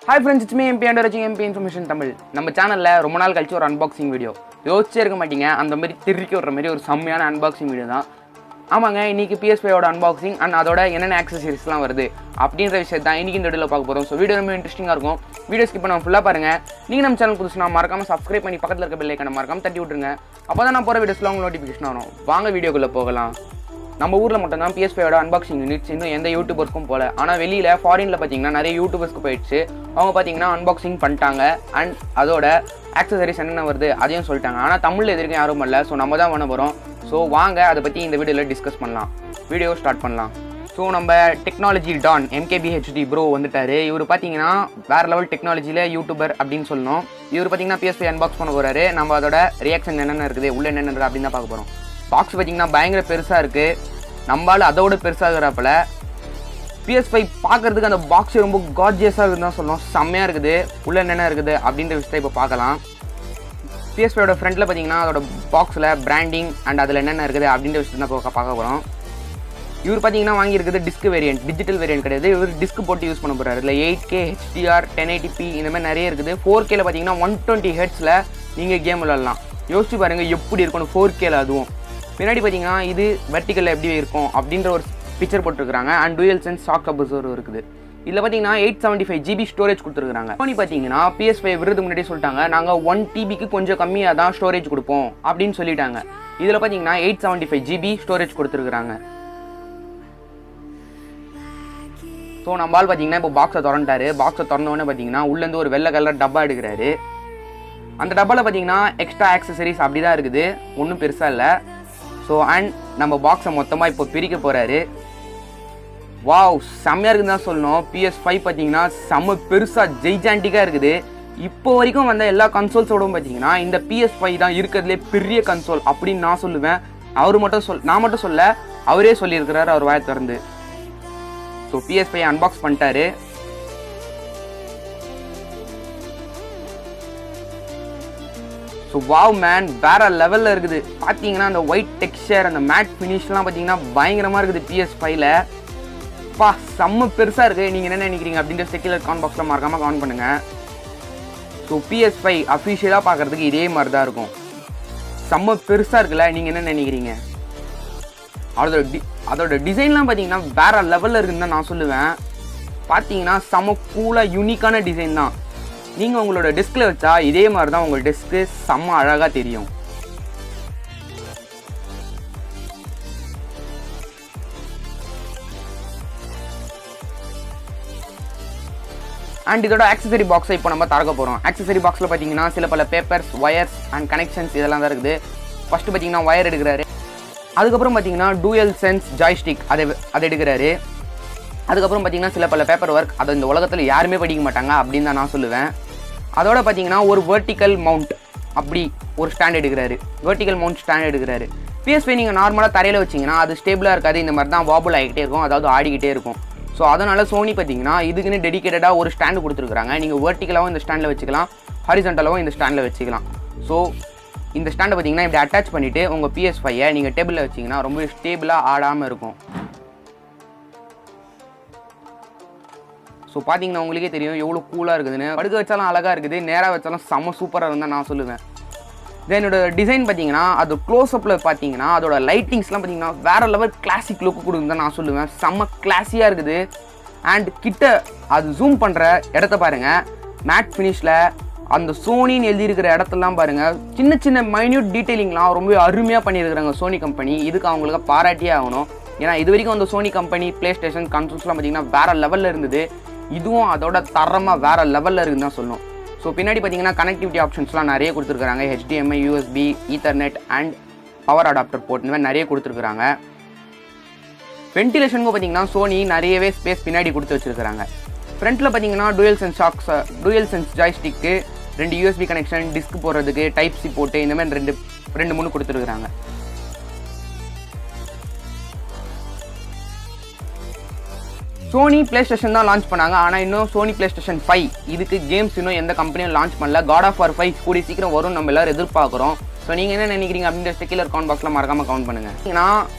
Hi friends, it's me MPInformationtamil. நம்ம சேனல்ல ரொம்ப நாள் கழிச்சு ஒரு unboxing வீடியோ. யோசிச்சே இருக்க மாட்டீங்க அந்த மாதிரி திருக்கி வர்ற மாதிரி ஒரு செம்மையான unboxing வீடியோ தான். ஆமாங்க, இன்னைக்கு PS5 ஓட unboxing and அதோட என்னென்ன accessories-லாம் வருது அப்படிங்கற விஷயத்தை தான் இன்னைக்கு இந்த வீடியோல பார்க்க போறோம். சோ வீடியோ ரொம்ப இன்ட்ரஸ்டிங்கா இருக்கும். வீடியோ ஸ்கிப் பண்ணாம ஃபுல்லா பாருங்க. நீங்க நம்ம சேனல் புதுசுனா மறக்காம subscribe பண்ணி பக்கத்துல இருக்க bell icon-ஐ மறக்காம தட்டி விட்டுருங்க. அப்பதான் நான் போற வீடியோஸ்ல உங்களுக்கு நோட்டிஃபிகேஷன் வரும். வாங்க வீடியோக்குள்ள போகலாம். நம்ம ஊர்ல மட்டும் தான் PS5 ஓட unboxing யூனிட்ஸ் இன்னும் எந்த யூடியூபர்ஸ்க்கும் போல. ஆனா வெளியில ஃபாரின்ல பாத்தீங்கன்னா நிறைய யூடியூபர்ஸ்க்கு போயிடுச்சு. அவங்க பாத்தீங்கன்னா unboxing பண்ணிட்டாங்க and அதோட accessories என்னென்ன வருது அதையும் சொல்லிட்டாங்க. ஆனா தமிழ்ல எதிர்க்க யாரும் இல்ல. சோ நம்ம தான் பண்ண போறோம். சோ வாங்க அதை பத்தி இந்த வீடியோல டிஸ்கஸ் பண்ணலாம். வீடியோ ஸ்டார்ட் பண்ணலாம். ஸோ நம்ம டெக்னாலஜி டான் MKBHD ப்ரோ வந்துட்டாரு. இவர் பார்த்தீங்கன்னா வேறு லெவல் டெக்னாலஜியில் யூடியூபர் அப்படின்னு சொல்லணும். இவர் பார்த்தீங்கன்னா PS5 அன்பாக்ஸ் பண்ண போகிறாரு. நம்ம அதோட ரியாக்ஷன் என்னென்ன இருக்குது, உள்ள என்னென்ன இருக்குது அப்படின்னு தான் பார்க்க போகிறோம். பாக்ஸ் பார்த்தீங்கன்னா பயங்கர பெருசாக இருக்குது. நம்மளால் அதோட பெருசாகிறப்பல PS5 பார்க்குறதுக்கு அந்த பாக்ஸ் ரொம்ப கார்ஜியஸாக இருக்குதுன்னு தான் சொல்லணும். செம்மையாக இருக்குது. உள்ள என்னென்ன இருக்குது அப்படின்ற விஷயத்தை இப்போ பார்க்கலாம். PS5 ஃப்ரண்ட்டில் பார்த்தீங்கன்னா அதோட பாக்ஸில் பிராண்டிங் அண்ட் அதில் என்னென்ன இருக்குது அப்படின்ற விஷயத்தை தான் பார்க்க போகிறோம். இவர் பார்த்தீங்கன்னா வாங்கியிருக்குது டிஸ்க் வேரியன்ட், டிஜிட்டல் வேரியன்ட் கிடையாது. இவர் டிஸ்க் போட்டு யூஸ் பண்ண போகிறாரு. இதில் 8K HDR 1080p இந்த மாதிரி நிறைய இருக்குது. 4Kல பார்த்தீங்கன்னா 120 Hz நீங்கள் கேம் விளாடலாம். யோசிச்சு பாருங்கள் எப்படி இருக்கணும் 4Kல. அதுவும் பின்னாடி பார்த்தீங்கன்னா இது வெர்டிக்கலில் எப்படி இருக்கும் அப்படின்ற ஒரு பிக்சர் போட்டுருக்காங்க. அண்ட் dualsense ஷாக் அப்சர்வர் இருக்குது. இதில் பார்த்தீங்கன்னா 875 GB ஸ்டோரேஜ் கொடுத்துருக்காங்க. Sony பார்த்தீங்கன்னா PS5 விருது முன்னாடி சொல்லிட்டாங்க, நாங்கள் 1 TBக்கு கொஞ்சம் கம்மியாக தான் ஸ்டோரேஜ் கொடுப்போம் அப்படின்னு சொல்லிட்டாங்க. இதில் பார்த்தீங்கன்னா 875 GB ஸ்டோரேஜ் கொடுத்துருக்காங்க. ஸோ நம்மளால் பார்த்தீங்கன்னா இப்போ பாக்ஸை திறந்துட்டாரு. பாக்ஸை திறந்தோடனே பார்த்தீங்கன்னா உள்ளேருந்து ஒரு வெள்ளை கலர் டப்பா எடுக்கிறாரு. அந்த டப்பாவில் பார்த்தீங்கன்னா எக்ஸ்ட்ரா ஆக்சசரிஸ் அப்படி தான் இருக்குது, ஒன்றும் பெருசாக இல்லை. ஸோ அண்ட் நம்ம பாக்ஸை மொத்தமாக இப்போ பிரிக்க போகிறாரு. வாவ், செம்மையாக இருக்குதுன்னு தான் சொல்லணும். PS5 பார்த்தீங்கன்னா செம்ம பெருசாக ஜெய்ஜாண்டிக்காக இருக்குது. இப்போ வரைக்கும் வந்த எல்லா கன்சோல்ஸோடும் பார்த்தீங்கன்னா இந்த PS5 தான் இருக்கிறதுலே பெரிய கன்சோல் அப்படின்னு நான் சொல்லுவேன். நான் மட்டும் சொல்ல, அவரே சொல்லியிருக்கிறாரு அவர் வாயை திறந்து. ஸோ PS5 அன்பாக்ஸ் பண்ணிட்டாரு. ஸோ வாவ் மேன், வேற லெவலில் இருக்குது. பார்த்தீங்கன்னா அந்த ஒயிட் டெக்ஸ்சர், அந்த மேட் ஃபினிஷ்லாம் பார்த்தீங்கன்னா பயங்கரமாக இருக்குது PS5ல. பா, செம்ம பெருசாக இருக்குது. நீங்கள் என்ன நினைக்கிறீங்க அப்படின்ற செக்யூலர் கான் பாக்ஸில் மறக்காமல் கமெண்ட் பண்ணுங்கள். ஸோ PS5 அஃபிஷியலாக பார்க்குறதுக்கு இதே மாதிரி தான் இருக்கும். செம்ம பெருசாக இருக்குல்ல, நீங்கள் என்ன நினைக்கிறீங்க? அதோட டிசைன்லாம் பார்த்தீங்கன்னா வேற லெவலில் இருக்குன்னு தான் நான் சொல்லுவேன். பார்த்தீங்கன்னா செம்ம கூலாக யூனிக்கான டிசைன் தான். நீங்கள் உங்களோட டெஸ்கில் வச்சா இதே மாதிரி தான் உங்கள் டெஸ்க்கு செம்ம அழகாக தெரியும். அண்ட் இதோட ஆக்சசரி பாக்ஸை இப்போ நம்ம திறக்க போகிறோம். ஆக்சசரி பாக்ஸில் பார்த்தீங்கன்னா சில பல பேப்பர்ஸ், ஒயர்ஸ் அண்ட் கனெக்ஷன்ஸ் இதெல்லாம் தான் இருக்குது. ஃபஸ்ட்டு பார்த்தீங்கன்னா ஒயர் எடுக்கிறாரு. அதுக்கப்புறம் பார்த்தீங்கன்னா dualsense ஜாய்ஸ்டிக் அதை எடுக்கிறாரு. அதுக்கப்புறம் பார்த்தீங்கன்னா சில பல பேப்பர் ஒர்க், அதை இந்த உலகத்தில் யாருமே படிக்க மாட்டாங்க அப்படின்னு தான் நான் சொல்லுவேன். அதோட பார்த்தீங்கன்னா ஒரு வெர்டிக்கல் மவுண்ட், அப்படி ஒரு ஸ்டாண்ட் எடுக்கிறாரு. வெர்டிக்கல் மவுண்ட் ஸ்டாண்ட் எடுக்கிறாரு. PS5 நீங்கள் நார்மலாக தரையில் வச்சிங்கன்னா அது ஸ்டேபிளாக இருக்காது, இந்த மாதிரி தான் வாபிள் ஆகிக்கிட்டே இருக்கும், அதாவது ஆடிக்கிட்டே இருக்கும். ஸோ அதனால் சோனி பார்த்தீங்கன்னா இதுக்குன்னு டெடிக்கேட்டடாக ஒரு ஸ்டாண்டு கொடுத்துருக்காங்க. நீங்கள் வெர்டிக்கலாகவும் இந்த ஸ்டாண்டில் வச்சுக்கலாம், ஹாரிசான்டலாகவும் இந்த ஸ்டாண்டில் வச்சுக்கலாம். ஸோ இந்த ஸ்டாண்டை பார்த்தீங்கன்னா இப்படி அட்டாச் பண்ணிவிட்டு உங்கள் PS5 நீங்கள் டேபிளில் வச்சிங்கன்னா ரொம்ப ஸ்டேபிளாக ஆடாமல் இருக்கும். ஸோ பார்த்தீங்கன்னா உங்களுக்கே தெரியும் எவ்வளோ கூலாக இருக்குதுன்னு. படுக்க வச்சாலும் அழகாக இருக்குது, நேராக வச்சாலும் செம்ம சூப்பராக இருந்தால் நான் சொல்லுவேன். தென் என்னோட டிசைன் பார்த்தீங்கன்னா அது க்ளோஸ்அப்பில் பார்த்தீங்கன்னா அதோட லைட்டிங்ஸ்லாம் பார்த்தீங்கன்னா வேறு லெவல் கிளாசிக் லுக்கு கொடுக்குன்னு தான் நான் சொல்லுவேன். செம்ம கிளாஸியாக இருக்குது. அண்ட் கிட்ட அது ஜூம் பண்ணுற இடத்த பாருங்கள், மேட் ஃபினிஷில் அந்த சோனின்னு எழுதியிருக்கிற இடத்துலாம் பாருங்கள், சின்ன சின்ன மைன்யூட் டீட்டெயிலிங்லாம் ரொம்ப அருமையாக பண்ணியிருக்கிறாங்க சோனி கம்பெனி. இதுக்கு அவங்களுக்கு பாராட்டியே ஆகணும். ஏன்னா இது வரைக்கும் அந்த சோனி கம்பெனி PlayStation கன்சோல்ஸ்லாம் பார்த்தீங்கன்னா வேறு லெவலில் இருந்தது. இதுவும் அதோட தரமாக வேறு லெவலில் இருக்குதுன்னு தான் சொல்லணும். ஸோ பின்னாடி பார்த்தீங்கன்னா கனெக்டிவிட்டி ஆப்ஷன்ஸ்லாம் நிறைய கொடுத்துருக்காங்க. HDMI, USB, ethernet and power adapter port இந்த மாதிரி நிறைய கொடுத்துருக்காங்க. வென்டிலேஷனுக்கு பார்த்தீங்கன்னா சோனி நிறையவே ஸ்பேஸ் பின்னாடி கொடுத்து வச்சுருக்காங்க. ஃப்ரண்ட்டில் பார்த்தீங்கன்னா dualsense joystick, 2 USB connection, disk போடுறதுக்கு டைப் சி போட்டு இந்த மாதிரி 2-3 கொடுத்துருக்குறாங்க. சோனி PlayStation தான் லான்ச் பண்ணாங்க. ஆனால் இன்னும் சோனி PlayStation 5 இதுக்கு கேம்ஸ் இன்னும் எந்த கம்பெனியும் லான்ச் பண்ணல. God of War 5 கூடி சீக்கிரம் வரும் நம்ம எல்லாரும் எதிர்பார்க்குறோம். ஸோ நீங்கள் என்ன நினைக்கிறீங்க அப்படின்ற செக்யூலர் கான் பாக்ஸில் மறக்காமல் கமெண்ட் பண்ணுங்கள். ஏன்னா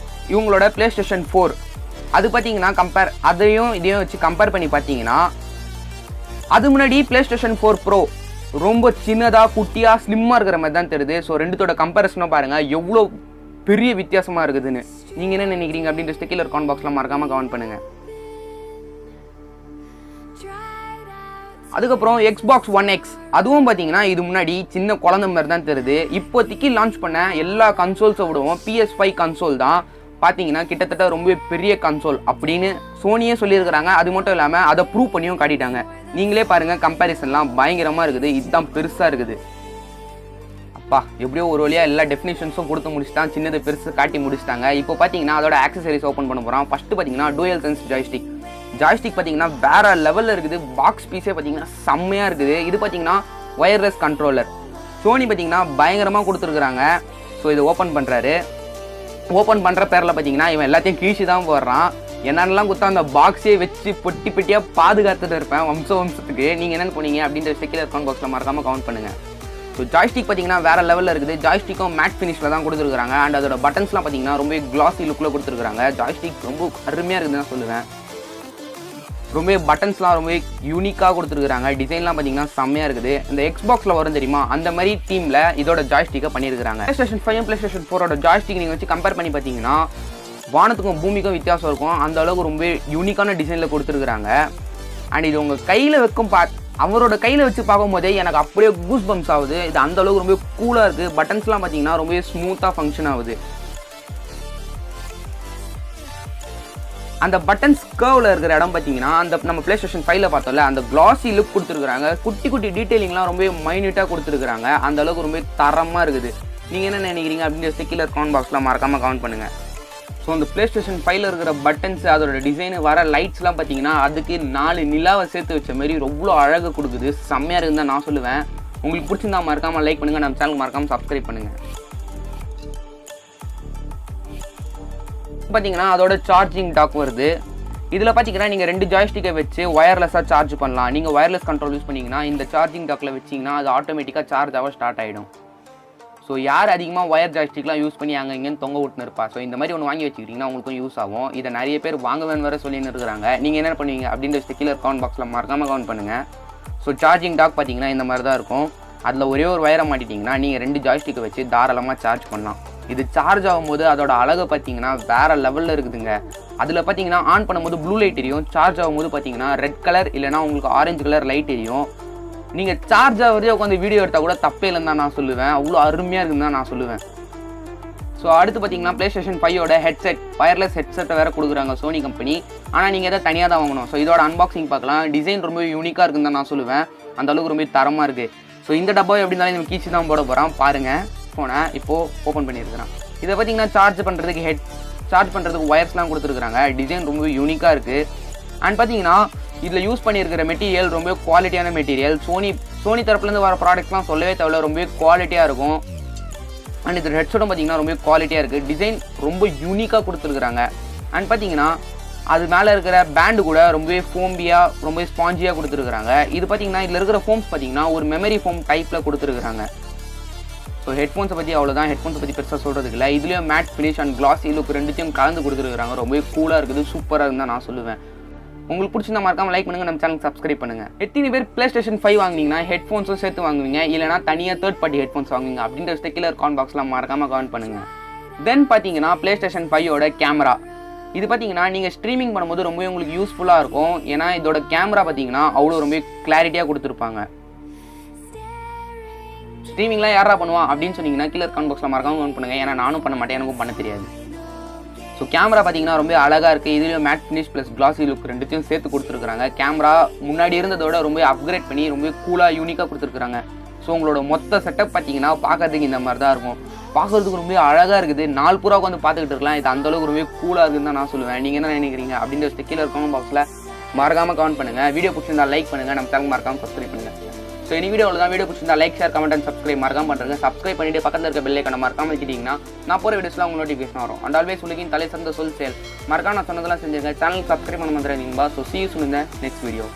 இவங்களோட PlayStation 4 அது பார்த்தீங்கன்னா அதையும் இதையும் வச்சு கம்பேர் பண்ணி பார்த்தீங்கன்னா அது முன்னாடி PlayStation 4 Pro ரொம்ப சின்னதாக குட்டியாக ஸ்லிம்மாக இருக்கிற மாதிரி தான் தெரியுது. ஸோ ரெண்டுத்தோட கம்பேரிசனாக பாருங்கள் எவ்வளோ பெரிய வித்தியாசமாக இருக்குதுன்னு. நீங்கள் என்ன நினைக்கிறீங்க அப்படின்ற கீழே காமெண்ட் பாக்ஸில் மறக்காமல் கமெண்ட் பண்ணுங்கள். அதுக்கப்புறம் Xbox One X அதுவும் பார்த்தீங்கன்னா இது முன்னாடி சின்ன குழந்தை மாதிரி தான் தெரியுது. இப்போதைக்கு லான்ச் பண்ண எல்லா கன்சோல்ஸை விடவும் PS5 கன்சோல் தான் பார்த்தீங்கன்னா கிட்டத்தட்ட ரொம்ப பெரிய கன்சோல் அப்படின்னு சோனியே சொல்லியிருக்கிறாங்க. அது மட்டும் இல்லாமல் அதை ப்ரூவ் பண்ணியும் காட்டிட்டாங்க. நீங்களே பாருங்கள், கம்பேரிசன்லாம் பயங்கரமாக இருக்குது. இதுதான் பெருசாக இருக்குது. அப்பா எப்படியோ ஒரு வழியாக எல்லா டெஃபினேஷன்ஸும் கொடுத்து முடிச்சுட்டான். சின்னது பெருசு காட்டி முடிச்சிட்டாங்க. இப்போ பார்த்தீங்கன்னா அதோட ஆக்சசரிஸ் ஓப்பன் பண்ண போகிறோம். ஃபஸ்ட்டு பார்த்தீங்கன்னா dualsense ஜாய்ஸ்டிக். ஜாய்ஸ்டிக் பார்த்தீங்கன்னா வேறு லெவலில் இருக்குது. பாக்ஸ் பீஸே பார்த்தீங்கன்னா செம்மையாக இருக்குது. இது பார்த்தீங்கன்னா ஒயர்லெஸ் கண்ட்ரோலர். சோனி பார்த்தீங்கன்னா பயங்கரமாக கொடுத்துருக்குறாங்க. ஸோ இது ஓப்பன் பண்ணுறாரு. ஓப்பன் பண்ணுற பேரில் பார்த்தீங்கன்னா இவன் எல்லாத்தையும் கீழ்ச்சி தான் போடுறான். என்னென்னலாம் கொடுத்தா அந்த பாக்ஸே வச்சு பொட்டி பெட்டியாக பாதுகாத்துட்டு இருப்பேன் வம்சத்துக்கு. நீங்கள் என்னென்னு போனீங்க அப்படின்ற கீழே கமெண்ட் பாக்ஸில் மறக்காமல் கமெண்ட் பண்ணுங்கள். ஸோ ஜாய்ஸ்டிக் பார்த்தீங்கன்னா வேறு லெவலில் இருக்குது. ஜாய்ஸ்டிக்கும் மேட் ஃபினிஷில் தான் கொடுத்துருக்காங்க. அண்ட் அதோட பட்டன்ஸ்லாம் பார்த்தீங்கன்னா ரொம்ப கிளாஸி லுக்கில் கொடுத்துருக்காங்க. ஜாய்ஸ்டிக் ரொம்ப அருமையாக இருக்குதுன்னு நான் சொல்லுவேன். ரொம்ப பட்டன்ஸ்லாம் ரொம்ப யூனிக்காக கொடுத்துருக்காங்க. டிசைன்லாம் பார்த்தீங்கன்னா செம்மையாக இருக்குது. இந்த Xboxல வரும் தெரியுமா, அந்த மாதிரி தீமில் இதோட ஜாய்ஸ்டிக்கை பண்ணியிருக்காங்க. PlayStation 5 PlayStation 4 ஜாய்ஸ்டிக் நீங்கள் வச்சு கம்பேர் பண்ணி பார்த்தீங்கன்னா வானத்துக்கும் பூமிக்கும் வித்தியாசம் இருக்கும். அந்த அளவுக்கு ரொம்ப யூனிக்கான டிசைனில் கொடுத்துருக்குறாங்க. அண்ட் இது உங்கள் கையில் வைக்கும் அவரோட கையில் வச்சு பார்க்கும்போதே எனக்கு அப்படியே கூஸ் பம்ப்ஸ் ஆகுது. இது அந்த அளவுக்கு ரொம்ப கூலாக இருக்குது. பட்டன்ஸ்லாம் பார்த்தீங்கன்னா ரொம்ப ஸ்மூத்தாக ஃபங்க்ஷன் ஆகுது. அந்த பட்டன்ஸ் கர்வில் இருக்கிற இடம் பார்த்தீங்கன்னா அந்த நம்ம PlayStation 5ல பார்த்தோம்ல அந்த கிளாஸி லுக் கொடுத்துருக்காங்க. குட்டி குட்டி டீட்டெயிலிங்லாம் ரொம்ப மைன்யூட்டாக கொடுத்துருக்காங்க. அந்த அளவுக்கு ரொம்ப தரமாக இருக்குது. நீங்கள் என்ன நினைக்கிறீங்க அப்படின்ற கீழே கமெண்ட் பாக்ஸில் மறக்காமல் கமெண்ட் பண்ணுங்கள். ஸோ அந்த PlayStation 5ல இருக்கிற பட்டன்ஸ் அதோட டிசைனு வர லைட்ஸ்லாம் பார்த்தீங்கன்னா அதுக்கு 4 நிலாவை சேர்த்து வச்ச மாதிரி ரொம்ப அழகாக கொடுக்குது. செம்மையாக இருக்குன்னு தான் நான் சொல்லுவேன். உங்களுக்கு பிடிச்சிருந்தா மறக்காமல் லைக் பண்ணுங்கள். நம்ம சேனல் மறக்காமல் சப்ஸ்கிரைப் பண்ணுங்கள். பார்த்தீங்கன்னா அதோட சார்ஜிங் டாக் வருது. இதில் பார்த்தீங்கன்னா நீங்கள் 2 ஜாய்ஸ்டிக்கை வச்சு ஒயர்லெஸ்ஸாக சார்ஜ் பண்ணலாம். நீங்கள் ஒயர்லெஸ் கண்ட்ரோல் யூஸ் பண்ணிங்கன்னா இந்த சார்ஜிங் டாக்கில் வச்சிங்கன்னா அது ஆட்டோமேட்டிக்காக சார்ஜ் ஆக ஸ்டார்ட் ஆகிடும். ஸோ யார் அதிகமாக ஒயர் ஜாய்ஸ்டிக்லாம் யூஸ் பண்ணி அங்கே இங்கேன்னு தொங்க விட்டுன்னு இருப்பா. ஸோ இந்த மாதிரி ஒன்று வாங்கி வச்சுக்கிட்டிங்கன்னா உங்களுக்கும் யூஸ் ஆகும். இதை நிறைய பேர் வாங்குவேன்னு வேறு சொல்லின்னு இருக்கிறாங்க. நீங்கள் என்ன பண்ணுவீங்க அப்படின்ற கீழே கமெண்ட் பாக்ஸில் மறக்காமல் கமெண்ட் பண்ணுங்கள். ஸோ சார்ஜிங் டாக் பார்த்தீங்கன்னா இந்த மாதிரி தான் இருக்கும். அதில் ஒரே ஒரு ஒயரை மாட்டிட்டிங்கன்னா நீங்கள் 2 ஜாய்ஸ்டிக்கை வச்சு தாராளமாக சார்ஜ் பண்ணலாம். இது சார்ஜ் ஆகும்போது அதோட அழகை பார்த்தீங்கன்னா வேறு லெவலில் இருக்குதுங்க. அதில் பார்த்தீங்கன்னா ஆன் பண்ணும்போது ப்ளூ லைட் எரியும். சார்ஜ் ஆகும்போது பார்த்தீங்கன்னா ரெட் கலர் இல்லைனா உங்களுக்கு ஆரஞ்சு கலர் லைட் எரியும். நீங்கள் சார்ஜ் ஆகிறதே உட்காந்து வீடியோ எடுத்தால் கூட தப்பே இல்லைன்னு தான் நான் சொல்லுவேன். அவ்வளோ அருமையாக இருக்குன்னு தான் நான் சொல்லுவேன். ஸோ அடுத்து பார்த்தீங்கன்னா PlayStation 5 ஹெட்செட் ஒயர்லெஸ் ஹெட்செட்டை வேறு கொடுக்குறாங்க சோனி கம்பெனி. ஆனால் நீங்கள் எதை தனியாக தான் வாங்கணும். ஸோ இதோட அன்பாக்சிங் பார்க்கலாம். டிசைன் ரொம்ப யூனிக்காக இருக்குன்னு தான் நான் சொல்லுவேன். அந்த அளவுக்கு ரொம்ப தரமாக இருக்குது. ஸோ இந்த டப்பா எப்படி இருந்தாலும் நம்ம கீச்சு தான் போட போகிறோம். பாருங்கள், ஃபோனை இப்போது ஓப்பன் பண்ணியிருக்கிறேன். இதை பார்த்தீங்கன்னா சார்ஜ் பண்ணுறதுக்கு ஒயர்ஸ்லாம் கொடுத்துருக்குறாங்க. டிசைன் ரொம்ப யூனிக்காக இருக்குது. அண்ட் பார்த்தீங்கன்னா இதில் யூஸ் பண்ணியிருக்கிற மெட்டீரியல் ரொம்ப குவாலிட்டியான மெட்டீரியல். சோனி தரப்புலேருந்து வர ப்ராடக்ட்ஸ்லாம் சொல்லவே தேவையில்ல, ரொம்ப குவாலிட்டியாக இருக்கும். அண்ட் இது ஹெட்செட்டும் பார்த்தீங்கன்னா ரொம்ப குவாலிட்டியாக இருக்குது. டிசைன் ரொம்ப யூனிக்காக கொடுத்துருக்குறாங்க. அண்ட் பார்த்தீங்கன்னா அது மேலே இருக்கிற பேண்டு கூட ரொம்ப ஃபோம்பியாக ரொம்ப ஸ்பாஞ்சியாக கொடுத்துருக்குறாங்க. இது பார்த்தீங்கன்னா இதில் இருக்கிற ஃபோம்ஸ் பார்த்தீங்கன்னா ஒரு மெமரி ஃபோம் டைப்பில் கொடுத்துருக்குறாங்க. ஸோ ஹெட்ஃபோன்ஸை பற்றி அவ்வளோதான். ஹெட்ஃபோன்ஸை பற்றி பெருசாக சொல்கிறதுக்கு இல்லை. இதுலேயும் matte finish and classy look ரெண்டுத்தையும் கலந்து கொடுத்துருக்காங்க. ரொம்ப கூலாக இருக்குது, சூப்பராக இருந்தால் நான் சொல்லுவேன். உங்களுக்கு பிடிச்சிருந்தா மறக்காம லைக் பண்ணுங்கள். நம்ம சேனலுக்கு சப்ஸ்கிரைப் பண்ணுங்கள். எத்தனை பேர் PlayStation 5 வாங்கினீங்கன்னா ஹெட்ஃபோன்ஸும் சேர்த்து வாங்குவீங்க, இல்லைனா தனியாக தேர்ட் பார்ட்டி ஹெட்ஃபோன்ஸ் வாங்குவீங்க அப்படின்ற கீழே கமெண்ட் பாக்ஸில் மறக்காமல் கமெண்ட் பண்ணுங்கள். தென் பார்த்தீங்கன்னா PlayStation 5 கேமரா. இது பார்த்தீங்கன்னா நீங்கள் ஸ்ட்ரீமிங் பண்ணும்போது ரொம்ப உங்களுக்கு யூஸ்ஃபுல்லாக இருக்கும். ஏன்னா இதோட கேமரா பார்த்தீங்கன்னா அவ்வளோ ரொம்ப கிளாரிட்டியாக கொடுத்துருப்பாங்க. ஸ்ட்ரீமிங்லாம் யாரா பண்ணுவான் அப்படின்னு சொன்னீங்கன்னா கீழே கமெண்ட் பாக்ஸில் மறக்காம கமெண்ட் பண்ணுங்கள். ஏன்னா நானும் பண்ண மாட்டேன், எனக்கும் பண்ண தெரியாது. ஸோ கேமரா பார்த்தீங்கன்னா ரொம்ப அழகாக இருக்குது. இதுலேயும் matte finish plus classy look ரெண்டுத்தையும் சேர்த்து கொடுத்துருக்காங்க. கேமரா முன்னாடி இருந்ததோட ரொம்ப அப்கிரேட் பண்ணி ரொம்ப கூலாக யூனிக்காக கொடுத்துருக்காங்க. ஸோ உங்களோட மொத்த செட்டப் பார்த்தீங்கன்னா பார்க்கறதுக்கு இந்த மாதிரி தான் இருக்கும். பார்க்குறதுக்கு ரொம்ப அழகாக இருக்குது. 4 பூரா வந்து பார்த்துக்கிட்டு இருக்கலாம். இது அந்தளவுக்கு ரொம்ப கூலாக இருக்குதுன்னு தான் நான் சொல்லுவேன். நீங்கள் என்ன நினைக்கிறீங்க அப்படின்ற கீழே கமெண்ட் பாக்ஸில் மறக்காமல் கமெண்ட் பண்ணுங்கள். வீடியோ பிடிச்சிருந்தா லைக் பண்ணுங்கள். நம்ம சேனல் மறக்காமல் சப்ஸ்கிரைப் பண்ணுங்கள். ஸோ இந்த வீடியோவில் தான் வீடியோ பிடிச்சிருந்தா like, share, comment and subscribe மறக்காம பண்ணுறேன். சப்ஸ்கிரைப் பண்ணிட்டு பக்கத்தில் இருக்க பெல் ஐக்கானை மறக்காம வச்சுட்டிங்கன்னா நான் போகிற வீடியோஸ்லாம் உங்களுக்கு நோட்டிஃபிகேஷன் வரும். அண்ட் ஆல்வேஸ் உலகின் தலை சிறந்த சொல் செயல் மறக்காம நான் சொன்னதெல்லாம் செஞ்சுருங்க. சேனலுக்கு சப்ஸ்கிரைப் பண்ண வந்துடுறேன். So see you soon in the next video.